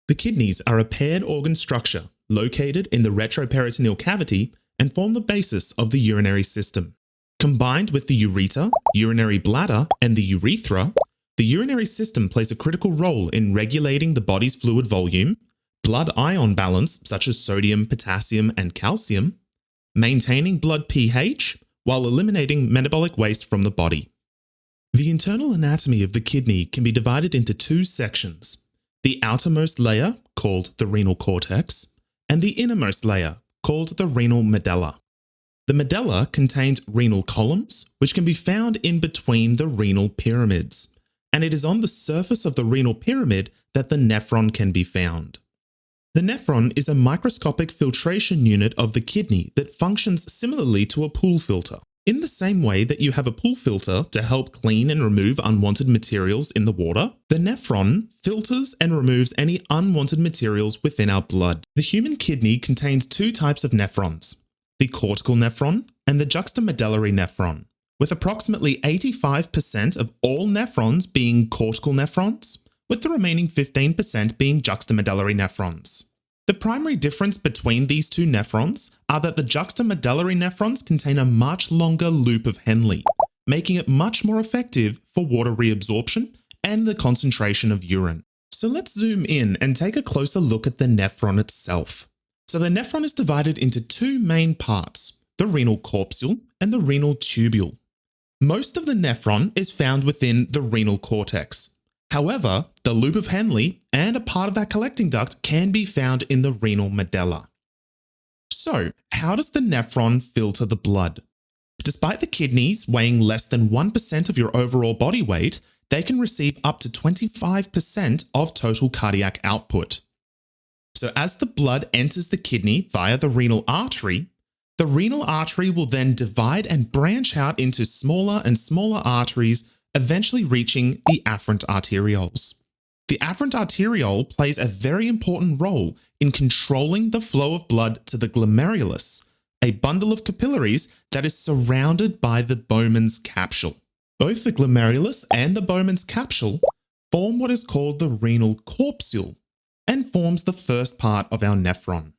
The kidneys are a paired organ structure located in the retroperitoneal cavity and form the basis of the urinary system. Combined with the ureter, urinary bladder, and the urethra, the urinary system plays a critical role in regulating the body's fluid volume, blood ion balance such as sodium, potassium, and calcium, maintaining blood pH, while eliminating metabolic waste from the body. The internal anatomy of the kidney can be divided into two sections: the outermost layer, called the renal cortex, and the innermost layer, called the renal medulla. The medulla contains renal columns, which can be found in between the renal pyramids, and it is on the surface of the renal pyramid that the nephron can be found. The nephron is a microscopic filtration unit of the kidney that functions similarly to a pool filter. In the same way that you have a pool filter to help clean and remove unwanted materials in the water, the nephron filters and removes any unwanted materials within our blood. The human kidney contains two types of nephrons: the cortical nephron and the juxtamedullary nephron, with approximately 85% of all nephrons being cortical nephrons, with the remaining 15% being juxtamedullary nephrons. The primary difference between these two nephrons are that the juxtamedullary nephrons contain a much longer loop of Henle, making it much more effective for water reabsorption and the concentration of urine. So let's zoom in and take a closer look at the nephron itself. So the nephron is divided into two main parts: the renal corpuscle and the renal tubule. Most of the nephron is found within the renal cortex. However, the loop of Henle and a part of that collecting duct can be found in the renal medulla. So, how does the nephron filter the blood? Despite the kidneys weighing less than 1% of your overall body weight, they can receive up to 25% of total cardiac output. So as the blood enters the kidney via the renal artery will then divide and branch out into smaller and smaller arteries, eventually reaching the afferent arterioles. The afferent arteriole plays a very important role in controlling the flow of blood to the glomerulus, a bundle of capillaries that is surrounded by the Bowman's capsule. Both the glomerulus and the Bowman's capsule form what is called the renal corpuscle and forms the first part of our nephron.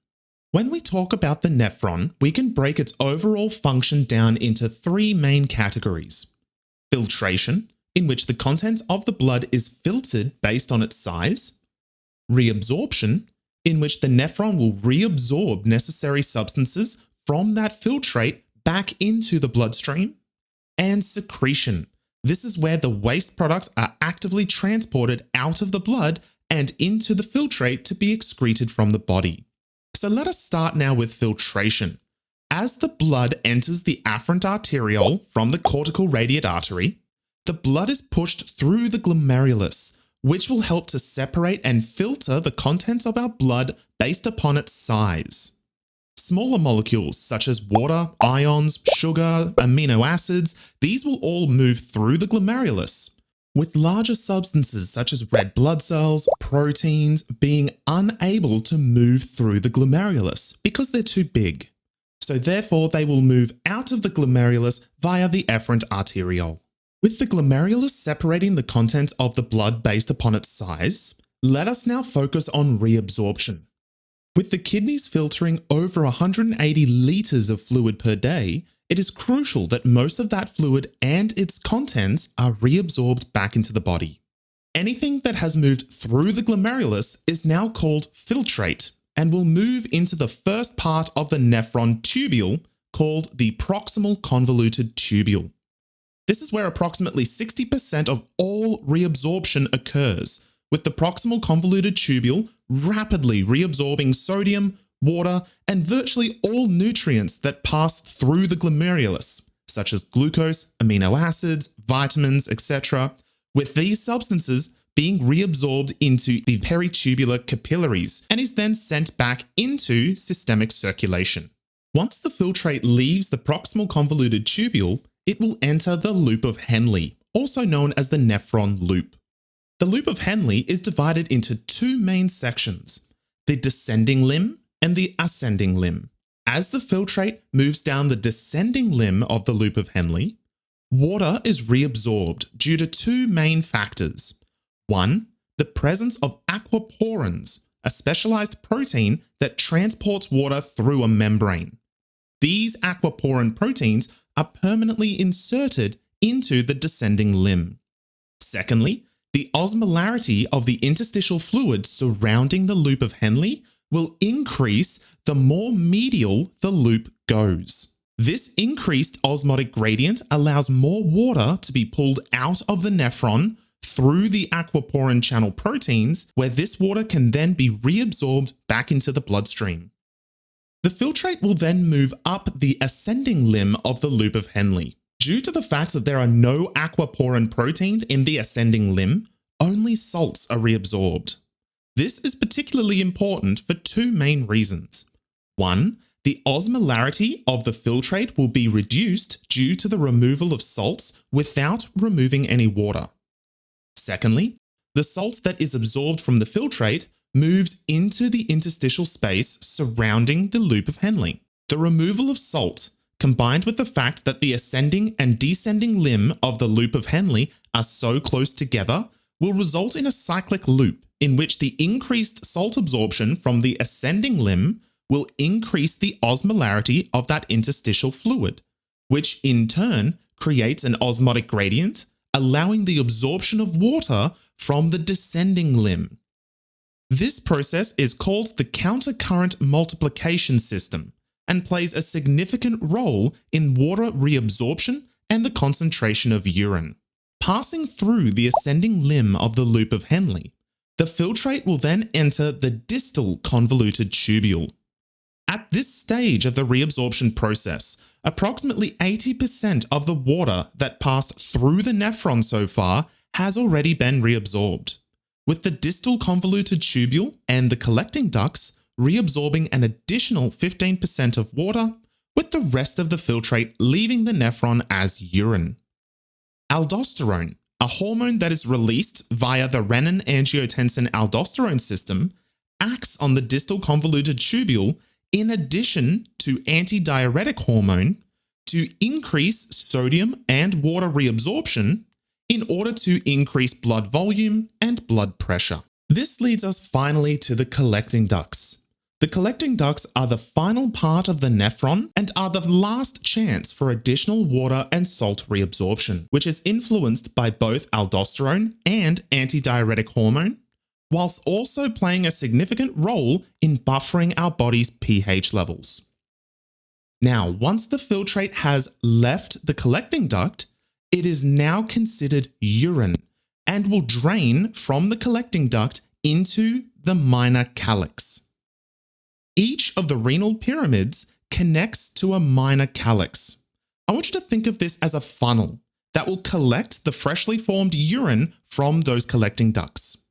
When we talk about the nephron, we can break its overall function down into three main categories: filtration, in which the contents of the blood is filtered based on its size; reabsorption, in which the nephron will reabsorb necessary substances from that filtrate back into the bloodstream; and secretion. This is where the waste products are actively transported out of the blood and into the filtrate to be excreted from the body. So let us start now with filtration. As the blood enters the afferent arteriole from the cortical radiate artery, the blood is pushed through the glomerulus, which will help to separate and filter the contents of our blood based upon its size. Smaller molecules such as water, ions, sugar, amino acids, these will all move through the glomerulus, with larger substances such as red blood cells, proteins, being unable to move through the glomerulus because they're too big. So therefore they will move out of the glomerulus via the efferent arteriole. With the glomerulus separating the contents of the blood based upon its size, let us now focus on reabsorption. With the kidneys filtering over 180 litres of fluid per day, it is crucial that most of that fluid and its contents are reabsorbed back into the body. Anything that has moved through the glomerulus is now called filtrate and will move into the first part of the nephron tubule, called the proximal convoluted tubule. This is where approximately 60% of all reabsorption occurs, with the proximal convoluted tubule rapidly reabsorbing sodium, water, and virtually all nutrients that pass through the glomerulus, such as glucose, amino acids, vitamins, etc., with these substances being reabsorbed into the peritubular capillaries and is then sent back into systemic circulation. Once the filtrate leaves the proximal convoluted tubule, it will enter the loop of Henle, also known as the nephron loop. The loop of Henle is divided into two main sections: the descending limb and the ascending limb. As the filtrate moves down the descending limb of the loop of Henle, water is reabsorbed due to two main factors. One, the presence of aquaporins, a specialized protein that transports water through a membrane. These aquaporin proteins are permanently inserted into the descending limb. Secondly, the osmolarity of the interstitial fluid surrounding the loop of Henle will increase the more medial the loop goes. This increased osmotic gradient allows more water to be pulled out of the nephron through the aquaporin channel proteins, where this water can then be reabsorbed back into the bloodstream. The filtrate will then move up the ascending limb of the loop of Henle. Due to the fact that there are no aquaporin proteins in the ascending limb, only salts are reabsorbed. This is particularly important for two main reasons. One, the osmolarity of the filtrate will be reduced due to the removal of salts without removing any water. Secondly, the salt that is absorbed from the filtrate moves into the interstitial space surrounding the loop of Henle. The removal of salt, combined with the fact that the ascending and descending limb of the loop of Henle are so close together, will result in a cyclic loop in which the increased salt absorption from the ascending limb will increase the osmolarity of that interstitial fluid, which in turn creates an osmotic gradient, allowing the absorption of water from the descending limb. This process is called the countercurrent multiplication system and plays a significant role in water reabsorption and the concentration of urine. Passing through the ascending limb of the loop of Henle, the filtrate will then enter the distal convoluted tubule. At this stage of the reabsorption process, approximately 80% of the water that passed through the nephron so far has already been reabsorbed, with the distal convoluted tubule and the collecting ducts reabsorbing an additional 15% of water, with the rest of the filtrate leaving the nephron as urine. Aldosterone, a hormone that is released via the renin-angiotensin-aldosterone system, acts on the distal convoluted tubule in addition to antidiuretic hormone to increase sodium and water reabsorption in order to increase blood volume and blood pressure. This leads us finally to the collecting ducts. The collecting ducts are the final part of the nephron and are the last chance for additional water and salt reabsorption, which is influenced by both aldosterone and antidiuretic hormone, whilst also playing a significant role in buffering our body's pH levels. Now, once the filtrate has left the collecting duct, it is now considered urine and will drain from the collecting duct into the minor calyx. Each of the renal pyramids connects to a minor calyx. I want you to think of this as a funnel that will collect the freshly formed urine from those collecting ducts.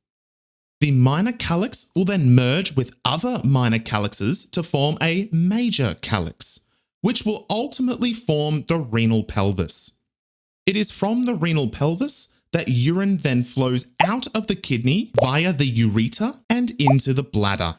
The minor calyx will then merge with other minor calyxes to form a major calyx, which will ultimately form the renal pelvis. It is from the renal pelvis that urine then flows out of the kidney via the ureter and into the bladder.